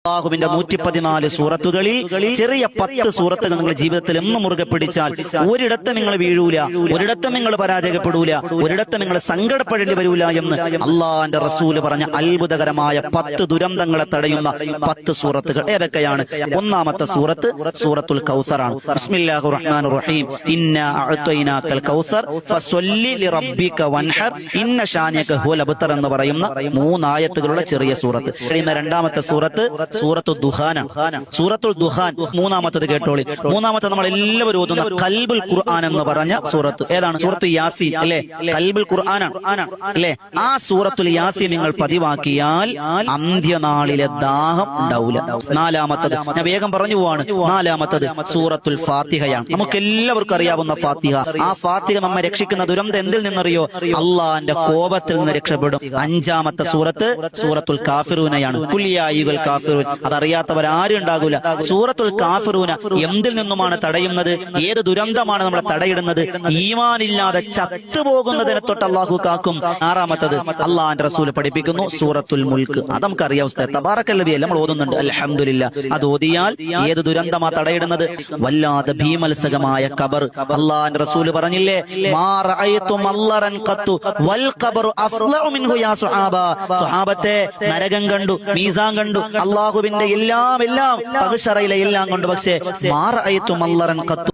അല്ലാഹുവിന്റെ 114 സൂറത്തുകളിൽ ചെറിയ 10 സൂറത്തുകൾ നിങ്ങൾ ജീവിതത്തിൽ എന്നും മുറുകെ പിടിച്ചാൽ ഒരിടത്തും നിങ്ങൾ വീഴൂല, ഒരിടത്തും നിങ്ങൾ പരാജയപ്പെടൂല, ഒരിടത്തും നിങ്ങൾ സങ്കടപ്പെടേണ്ടി വരൂല എന്ന് അള്ളാന്റെ റസൂല് പറഞ്ഞ അത്ഭുതകരമായ 10 ദുരന്തങ്ങളെ തടയുന്ന 10 സൂറത്തുകൾ ഏതൊക്കെയാണ്? ഒന്നാമത്തെ സൂറത്ത് സൂറത്തുൽ കൗസറാണ്. ബിസ്മില്ലാഹിർ റഹ്മാനിർ റഹീം. ഇന്നാ അഅ്തൈനാകൽ കൗസർ ഫസ്വല്ലി ലിറബ്ബിക വൻഹർ ഇന്ന ശാനിയക ഹുവൽ അബ്തർ എന്ന് പറയുന്ന 3 ആയത്തുകളുള്ള ചെറിയ സൂറത്ത്. രണ്ടാമത്തെ സൂറത്ത് സൂറത്തുൽ ദുഹാന. സൂറത്തുൽ ദുഹാൻ മൂന്നാമത്തത് കേട്ടോളി. മൂന്നാമത്തെ നമ്മൾ എല്ലാവരും ഓതുന്ന ഖൽബുൽ ഖുർആൻ എന്ന് പറഞ്ഞ സൂറത്ത് ഏതാണ്? സൂറത്തുൽ യാസീൻ അല്ലേ? ഖൽബുൽ ഖുർആനാണ് അല്ലേ? ആ സൂറത്തുൽ യാസീൻ നിങ്ങൾ പതിവാക്കിയാൽ അന്ത്യനാളിലെ ദാഹം ഉണ്ടാവില്ല. നാലാമത്തത് ഞാൻ വേഗം പറഞ്ഞു പോവാണ്. നാലാമത്തത് സൂറത്തുൽ ഫാത്തിഹയാണ്. നമുക്ക് എല്ലാവർക്കും അറിയാവുന്ന ഫാത്തിഹ. ആ ഫാത്തിഹ നമ്മെ രക്ഷിക്കുന്ന ദുരന്തം എന്തിൽ നിന്നറിയോ? അള്ളാന്റെ കോപത്തിൽ നിന്ന് രക്ഷപ്പെടും. അഞ്ചാമത്തെ സൂറത്ത് സൂറത്തുൽ കാഫിറൂനയാണ്. കുല്യായുൽ കാഫിറൂൻ. അതറിയാത്തവരാരും ഉണ്ടാകൂല. സൂറത്തുൽ കാഫിറൂന എന്തിൽ നിന്നുമാണ് തടയുന്നത്? ഏത് ദുരന്തമാണ് നമ്മളെ തടയിടുന്നത്? ഈമാനില്ലാതെ ചത്തുപോകുന്നതിനെ തൊട്ട് അള്ളാഹു കാക്കും. ആറാമത്തത് അള്ളാന്റെ റസൂൽ പഠിപ്പിക്കുന്നു സൂറത്തുൽ മുൽക്ക്. അത് നമുക്കറിയാം. തബാറക്കല്ലദീ നമ്മൾ ഓതുന്നുണ്ട് അൽഹംദുലില്ലാ. അത് ഓതിയാൽ ഏത് ദുരന്തമാ തടയിടുന്നത്? വല്ലാതെ ഭീമത്സകമായ ഖബർ. അള്ളാന്റെ റസൂൽ പറഞ്ഞില്ലേ, മാ റഅയ്തു മല്ലറൻ ഖത്തു വൽ ഖബറു അഫ്ളഉ മിൻഹു യാ സുഹാബ. സുഹാബത്തെ നരകം കണ്ടു, മീസാൻ കണ്ടു, അള്ളാഹുവിന്റെ എല്ലാം പകശറയിലെ എല്ലാം കണ്ടു. പക്ഷേ മാ റഅയ്തു മല്ലറൻ ഖത്തു